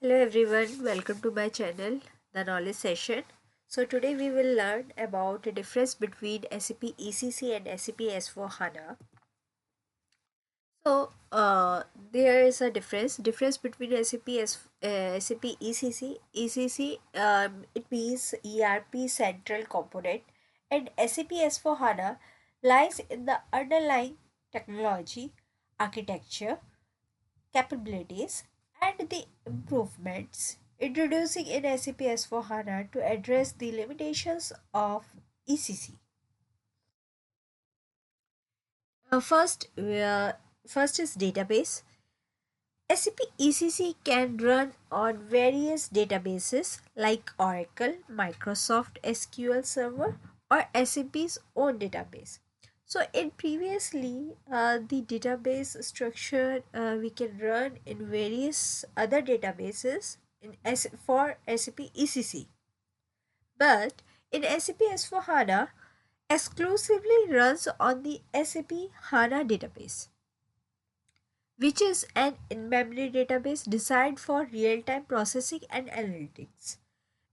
Hello everyone, welcome to my channel, the knowledge session. So today we will learn about the difference between SAP ECC and SAP S4 HANA. So there is a difference between SAP ECC. ECC it means ERP Central Component, and SAP S4 HANA lies in the underlying technology, architecture, capabilities, and the improvements introducing in SAP S4 HANA to address the limitations of ECC. Uh, first, uh, First is database. SAP ECC can run on various databases like Oracle, Microsoft SQL Server, or SAP's own database. So in previously, the database structure we can run in various other databases for SAP ECC. But in SAP S4HANA, exclusively runs on the SAP HANA database, which is an in-memory database designed for real-time processing and analytics.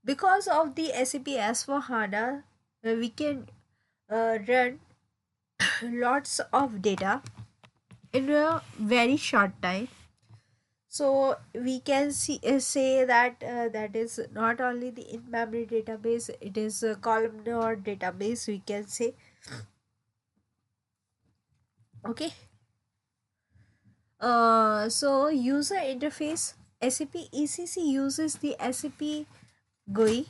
Because of the SAP S4HANA, we can run lots of data in a very short time. So we can say that that is not only the in-memory database, it is a columnar database, we can say. Okay. So user interface, SAP ECC uses the SAP GUI,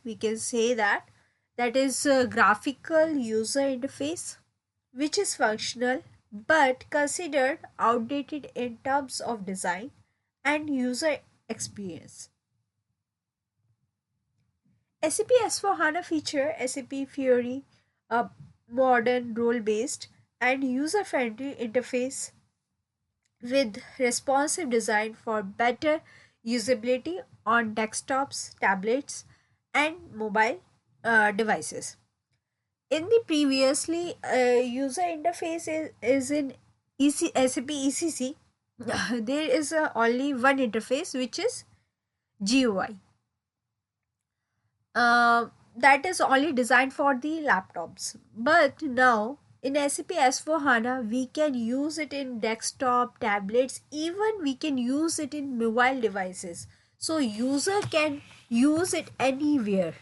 we can say that is a graphical user interface, which is functional but considered outdated in terms of design and user experience. SAP S4HANA feature SAP Fiori, a modern role-based and user-friendly interface with responsive design for better usability on desktops, tablets, and mobile devices. In the previously user interface is in SAP ECC. There is only one interface, which is GUI. That is only designed for the laptops. But now in SAP S4 HANA, we can use it in desktop, tablets, even we can use it in mobile devices. So user can use it anywhere.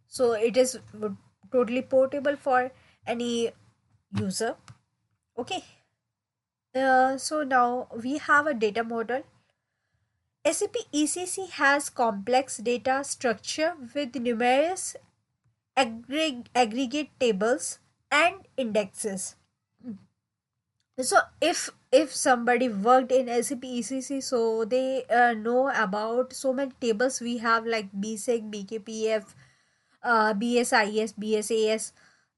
So it is totally portable for any user. Okay. So now we have a data model. SAP ECC has complex data structure with numerous aggregate tables and indexes. So if somebody worked in SAP ECC, so they know about so many tables we have, like BSEC, BKPF, BSIS, BSAS,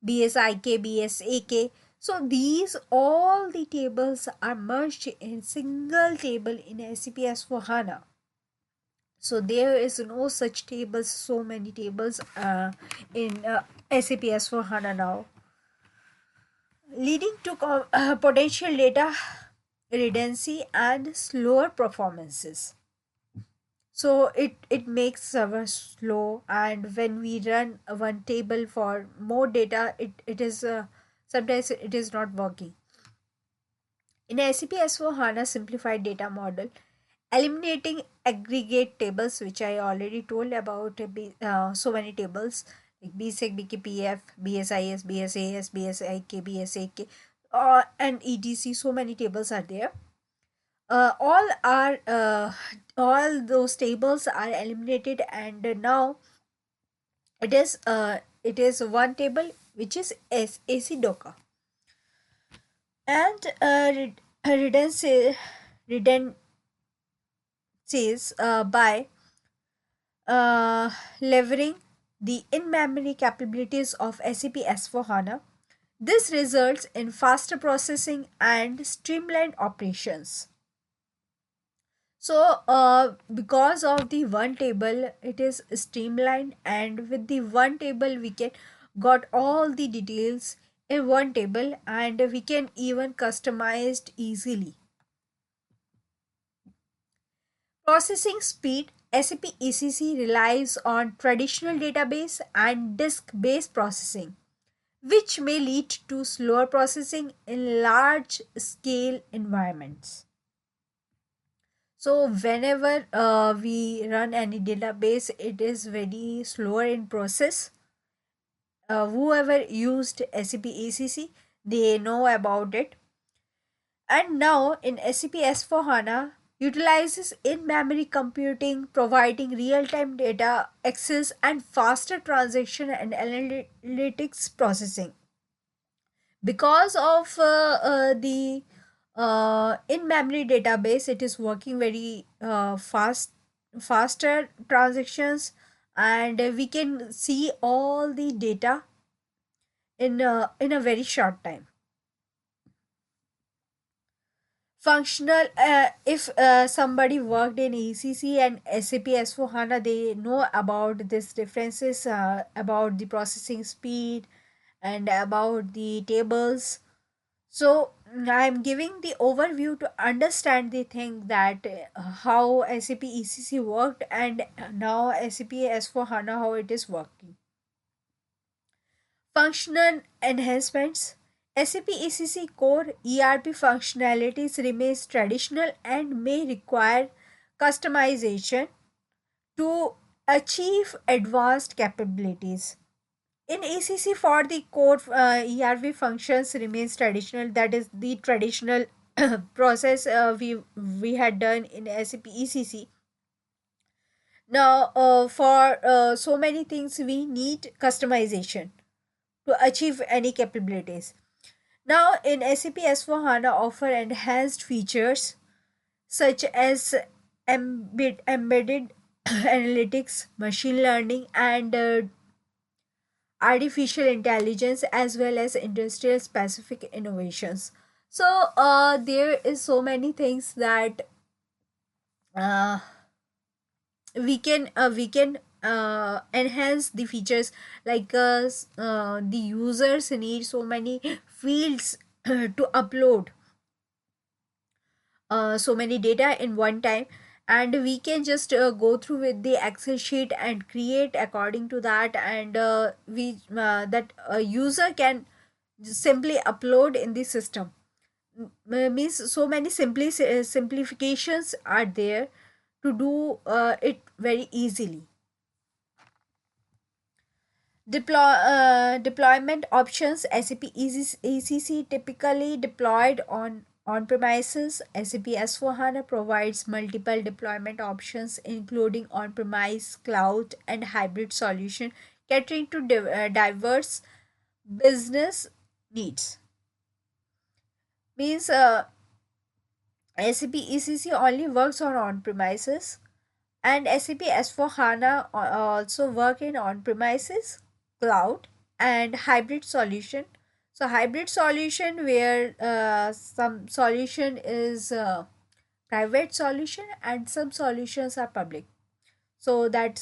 BSIK, BSAK. So these all the tables are merged in single table in SAP S4 HANA. So there is no such tables, so many tables in SAP S4 HANA now, leading to potential data redundancy and slower performances. So it makes server slow, and when we run one table for more data, it is sometimes it is not working. In SAP S4 HANA simplified data model, eliminating aggregate tables, which I already told about, so many tables like BSEC, BKPF, BSIS, BSAS, BSIK, BSAK, and etc. So many tables are there. All those tables are eliminated, and now it is one table, which is SAC Docker. And redundancies by leveraging the in-memory capabilities of SAP S4 HANA. This results in faster processing and streamlined operations. So, because of the one table, it is streamlined, and with the one table, we can got all the details in one table, and we can even customize it easily. Processing speed. SAP ECC relies on traditional database and disk-based processing, which may lead to slower processing in large scale environments. So whenever we run any database, it is very slower in process. Whoever used SAP ECC, they know about it. And now in SAP S4 HANA utilizes in-memory computing, providing real-time data access and faster transaction and analytics processing. Because of the in-memory database, it is working very faster transactions, and we can see all the data in a very short time. Functional. If somebody worked in ECC and SAP S4 HANA, they know about these differences, about the processing speed and about the tables. So I'm giving the overview to understand the thing that how SAP ECC worked, and now SAP S4 HANA how it is working. Functional enhancements. SAP ECC core ERP functionalities remains traditional and may require customization to achieve advanced capabilities. In ECC, for the core ERP functions remains traditional. That is the traditional process we had done in SAP ECC. Now, for so many things, we need customization to achieve any capabilities. Now, in SAP S4 HANA offer enhanced features such as embedded analytics, machine learning, and artificial intelligence, as well as industrial specific innovations. So there is so many things that uh, we can enhance the features, like the users need so many fields to upload so many data in one time, and we can just go through with the Excel sheet and create according to that, and we that a user can simply upload in the system. Means so many simplifications are there to do it very easily. Deployment options. SAP ECC typically deployed on premises. SAP S4 HANA provides multiple deployment options, including on premise, cloud, and hybrid solution, catering to diverse business needs. Means SAP ECC only works on premises, and SAP S4 HANA also work in on premises, cloud, and hybrid solution. So hybrid solution where some solution is private solution and some solutions are public. So that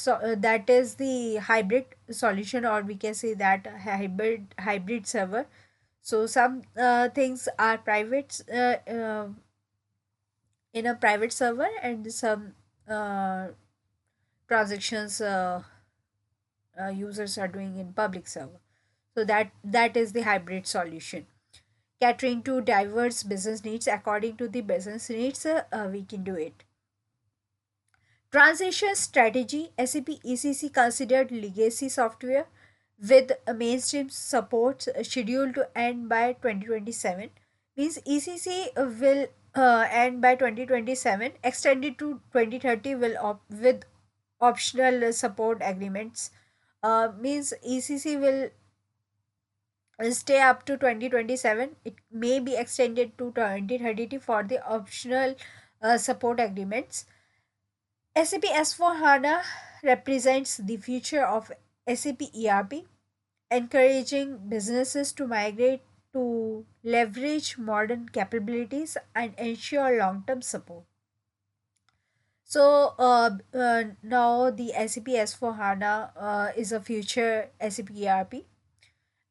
is the hybrid solution, or we can say that hybrid server. So some things are private in a private server, and some uh, transactions users are doing in public server. So that is the hybrid solution, catering to diverse business needs. According to the business needs, we can do it. Transition strategy. SAP ECC considered legacy software with a mainstream support scheduled to end by 2027. Means ECC will end by 2027, extended to 2030 will with optional support agreements. Means ECC will stay up to 2027. It may be extended to 2030 for the optional support agreements. SAP S4 HANA represents the future of SAP ERP, encouraging businesses to migrate to leverage modern capabilities and ensure long term support. So now the SAP S4 HANA is a future SAP ERP,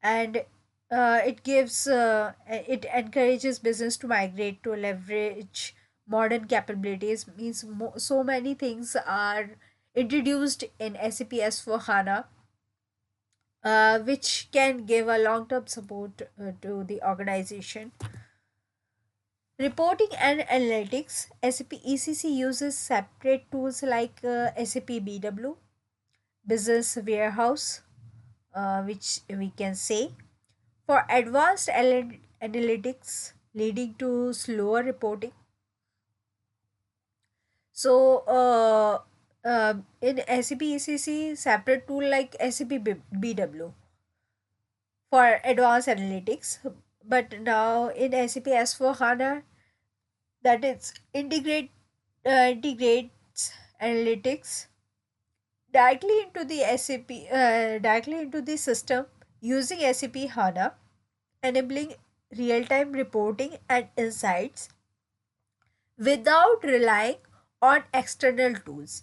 and it encourages business to migrate to leverage modern capabilities. Means so many things are introduced in SAP S4 HANA, which can give a long-term support to the organization. Reporting and analytics. SAP ECC uses separate tools like SAP BW, Business Warehouse, which we can say, for advanced analytics, leading to slower reporting. So, in SAP ECC, separate tool like SAP BW for advanced analytics, but now in SAP S4 HANA, that is integrates analytics directly into the directly into the system using SAP HANA, enabling real-time reporting and insights without relying on external tools,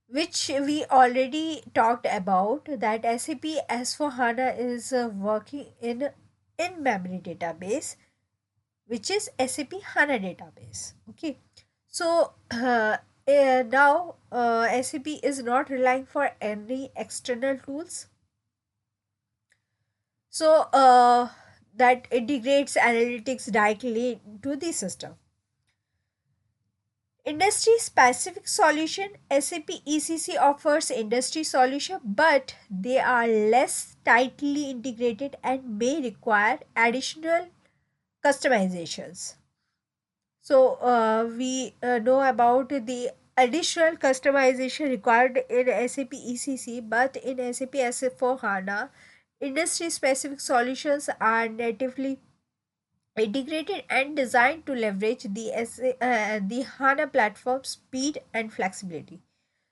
which we already talked about, that SAP S4HANA is working in memory database, which is SAP HANA database. Okay, so now SAP is not relying for any external tools. So that integrates analytics directly into the system. Industry specific solution. SAP ECC offers industry solution, but they are less tightly integrated and may require additional customizations. So we know about the additional customization required in SAP ECC, but in SAP S4 HANA, industry specific solutions are natively integrated and designed to leverage the HANA platform speed and flexibility.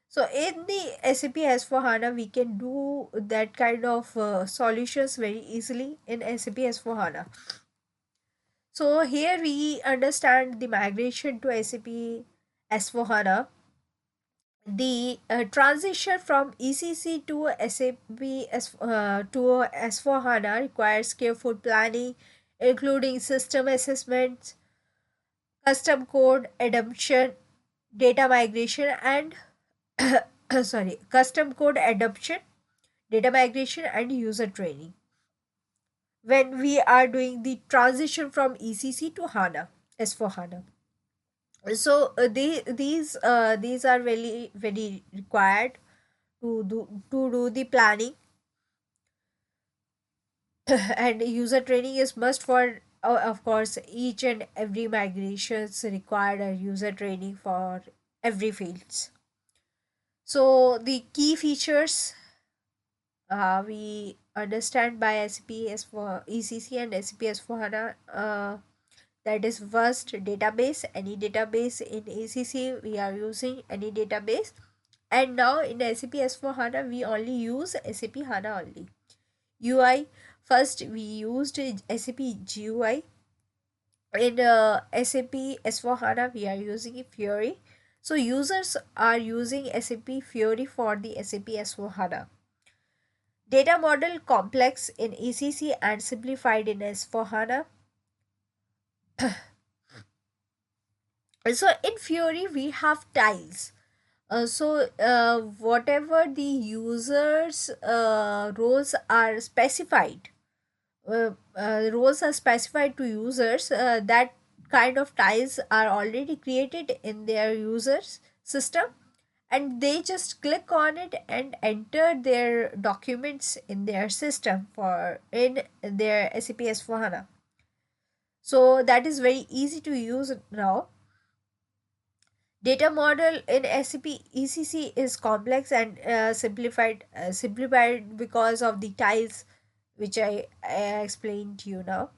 So in the SAP S4 HANA, we can do that kind of solutions very easily in SAP S4 HANA. So here we understand the migration to SAP S4 HANA. The transition from ECC to to S4 HANA requires careful planning, including system assessments, custom code adoption, data migration, and custom code adoption, data migration, and user training when we are doing the transition from ECC to HANA, S4 HANA. So these are very required to do the planning. And user training is must for, of course, each and every migrations required a user training for every fields. So the key features we understand by SPS for ECC and SPS for HANA, that is first database. Any database in ECC we are using any database, and now in SAP S4 HANA we only use SAP HANA only. UI, first we used SAP GUI. In SAP S4 HANA we are using Fiori. So users are using SAP Fiori for the SAP S4 HANA. Data model complex in ECC and simplified in S4 HANA. So in Fiori we have tiles. Whatever the users roles are specified, roles are specified to users, that kind of tiles are already created in their users system, and they just click on it and enter their documents in their system for in their SAP S4 HANA. So that is very easy to use now. Data model in SAP ECC is complex and simplified because of the tiles which I explained to you now.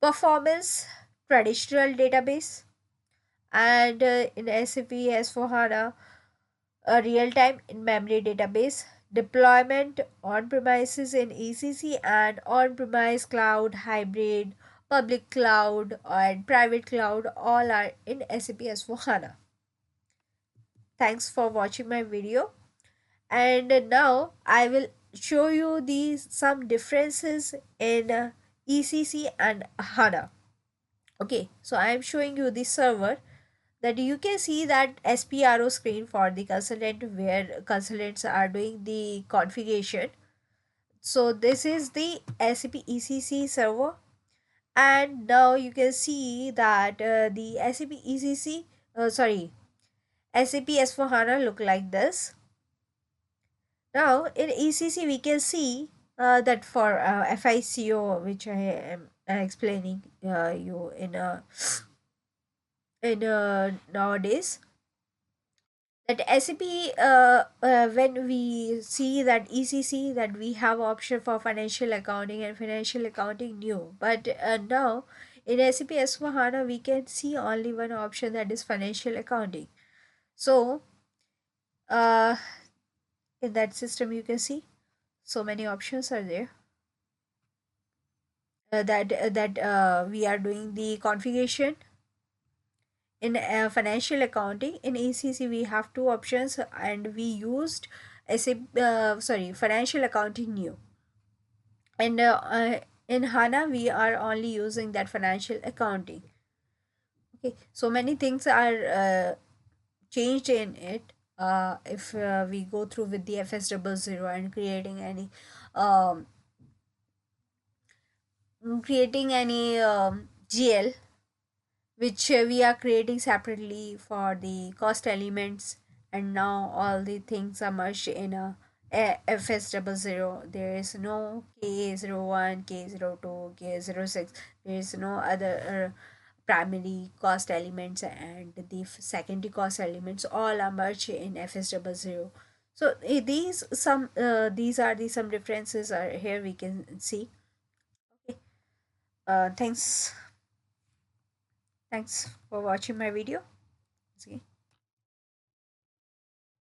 Performance, traditional database, and in SAP S4 HANA, a real-time in-memory database. Deployment on premises in ECC and on-premise cloud, hybrid, public cloud, and private cloud all are in SAP S4 HANA. Thanks for watching my video, and now I will show you these some differences in ECC and HANA. Okay, so I am showing you the server, that you can see that SPRO screen for the consultant where consultants are doing the configuration. So this is the SAP ECC server, and now you can see that the SAP ECC, sorry, SAP S for HANA look like this. Now in ECC we can see that for FICO, which I am explaining you in nowadays, that SAP, when we see that ECC, that we have option for financial accounting and financial accounting new, but now in SAP S/4HANA we can see only one option, that is financial accounting. So uh, in that system you can see so many options are there, that we are doing the configuration. In financial accounting in ECC we have two options, and we used SAP, financial accounting new, and in HANA we are only using that financial accounting. Okay, so many things are changed in it. If we go through with the FS00 and um, creating any GL, which we are creating separately for the cost elements, and now all the things are merged in a FS00. There is no K01, K02, K06. There is no other primary cost elements, and the secondary cost elements all are merged in FS00. So these are the some differences are here we can see. Okay. Thanks for watching my video. Okay.